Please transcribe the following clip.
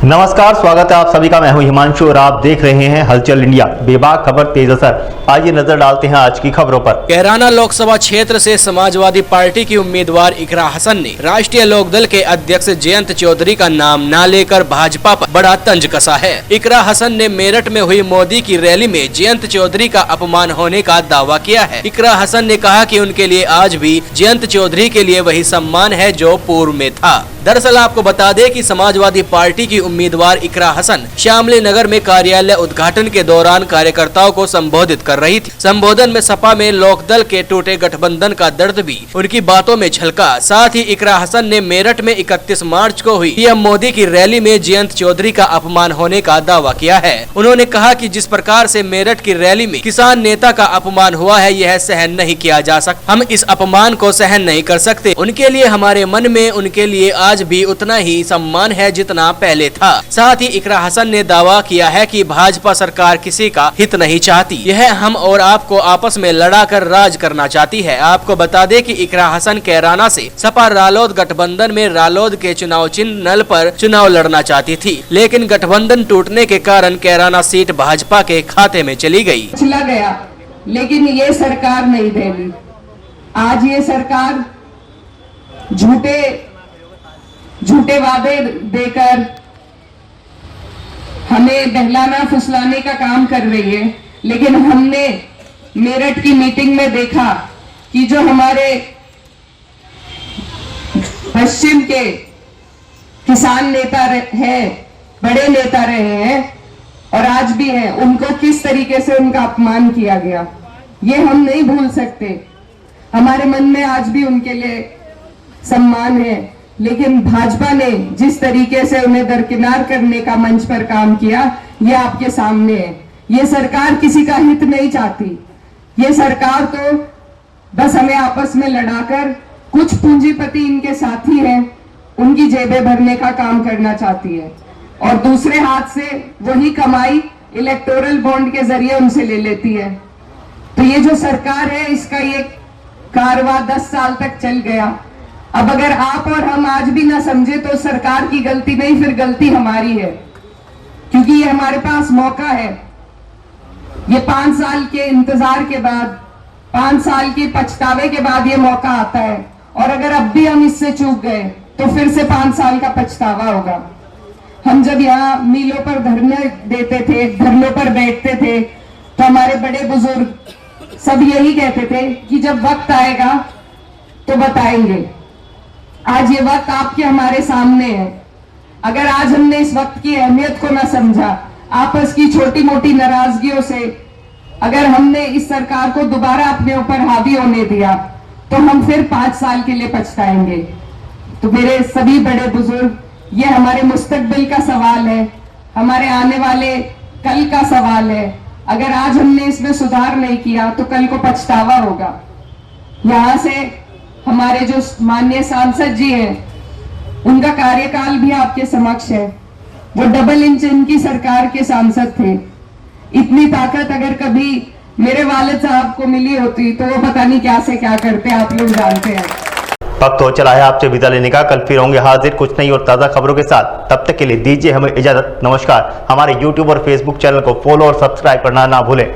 नमस्कार, स्वागत है आप सभी का। मैं हूं हिमांशु और आप देख रहे हैं हलचल इंडिया। बेबाक खबर तेज असर। आइए नजर डालते हैं आज की खबरों पर। कैराना लोकसभा क्षेत्र से समाजवादी पार्टी की उम्मीदवार इकरा हसन ने राष्ट्रीय लोकदल के अध्यक्ष जयंत चौधरी का नाम न लेकर भाजपा पर बड़ा तंज कसा है। इकरा हसन ने मेरठ में हुई मोदी की रैली में जयंत चौधरी का अपमान होने का दावा किया है। इकरा हसन ने कहा कि उनके लिए आज भी जयंत चौधरी के लिए वही सम्मान है जो पूर्व में था। दरअसल आपको बता दें कि समाजवादी पार्टी की उम्मीदवार इकरा हसन श्यामली नगर में कार्यालय उद्घाटन के दौरान कार्यकर्ताओं को संबोधित कर रही थी। संबोधन में सपा में लोकदल के टूटे गठबंधन का दर्द भी उनकी बातों में झलका। साथ ही इकरा हसन ने मेरठ में 31 मार्च को हुई पीएम मोदी की रैली में जयंत चौधरी का अपमान होने का दावा किया है। उन्होंने कहा कि जिस प्रकार से मेरठ की रैली में किसान नेता का अपमान हुआ है, यह सहन नहीं किया जा सकता। हम इस अपमान को सहन नहीं कर सकते। उनके लिए हमारे मन में उनके लिए आज भी उतना ही सम्मान है जितना पहले था। साथ ही इकरा हसन ने दावा किया है कि भाजपा सरकार किसी का हित नहीं चाहती, यह हम और आपको आपस में लड़ाकर राज करना चाहती है। आपको बता दें कि इकरा हसन कैराना से सपा रालोद गठबंधन में रालोद के चुनाव चिन्ह नल पर चुनाव लड़ना चाहती थी, लेकिन गठबंधन टूटने के कारण कैराना सीट भाजपा के खाते में चली गई। चला गया, लेकिन ये सरकार नहीं देगी। आज ये सरकार झूठे वादे देकर हमें बहलाना फुसलाने का काम कर रही है। लेकिन हमने मेरठ की मीटिंग में देखा कि जो हमारे पश्चिम के किसान नेता है, बड़े नेता रहे हैं और आज भी हैं, उनको किस तरीके से उनका अपमान किया गया, ये हम नहीं भूल सकते। हमारे मन में आज भी उनके लिए सम्मान है, लेकिन भाजपा ने जिस तरीके से उन्हें दरकिनार करने का मंच पर काम किया, ये आपके सामने है। ये सरकार किसी का हित नहीं चाहती। ये सरकार तो बस हमें आपस में लड़ाकर कुछ पूंजीपति इनके साथी हैं, उनकी जेबें भरने का काम करना चाहती है और दूसरे हाथ से वही कमाई इलेक्टोरल बॉन्ड के जरिए उनसे ले लेती है। तो ये जो सरकार है, इसका ये कारवां 10 साल तक चल गया। अब अगर आप और हम आज भी ना समझे तो सरकार की गलती नहीं, फिर गलती हमारी है, क्योंकि ये हमारे पास मौका है। ये 5 साल के इंतजार के बाद, 5 साल के पछतावे के बाद ये मौका आता है और अगर अब भी हम इससे चूक गए तो फिर से 5 साल का पछतावा होगा। हम जब यहाँ मीलों पर धरने देते थे, धरनों पर बैठते थे, तो हमारे बड़े बुजुर्ग सब यही कहते थे कि जब वक्त आएगा तो बताएंगे। आज ये वक्त आपके हमारे सामने है। अगर आज हमने इस वक्त की अहमियत को ना समझा, आपस की छोटी मोटी नाराजगियों से अगर हमने इस सरकार को दोबारा अपने ऊपर हावी होने दिया, तो हम फिर 5 साल के लिए पछताएंगे। तो मेरे सभी बड़े बुजुर्ग, ये हमारे मुस्तकबिल का सवाल है, हमारे आने वाले कल का सवाल है। अगर आज हमने इसमें सुधार नहीं किया तो कल को पछतावा होगा। यहाँ से हमारे जो माननीय सांसद जी हैं, उनका कार्यकाल भी आपके समक्ष है। वो डबल इंजन की सरकार के सांसद थे। इतनी ताकत अगर कभी मेरे वालिद साहब को मिली होती तो वो पता नहीं क्या से क्या करते, आप लोग जानते हैं। वक्त हो चला है आपसे विदा लेने का। कल फिर होंगे हाजिर कुछ नई और ताज़ा खबरों के साथ। तब तक के लिए दीजिए हमें इजाजत। नमस्कार। हमारे YouTube और Facebook चैनल को फॉलो और सब्सक्राइब करना ना भूलें।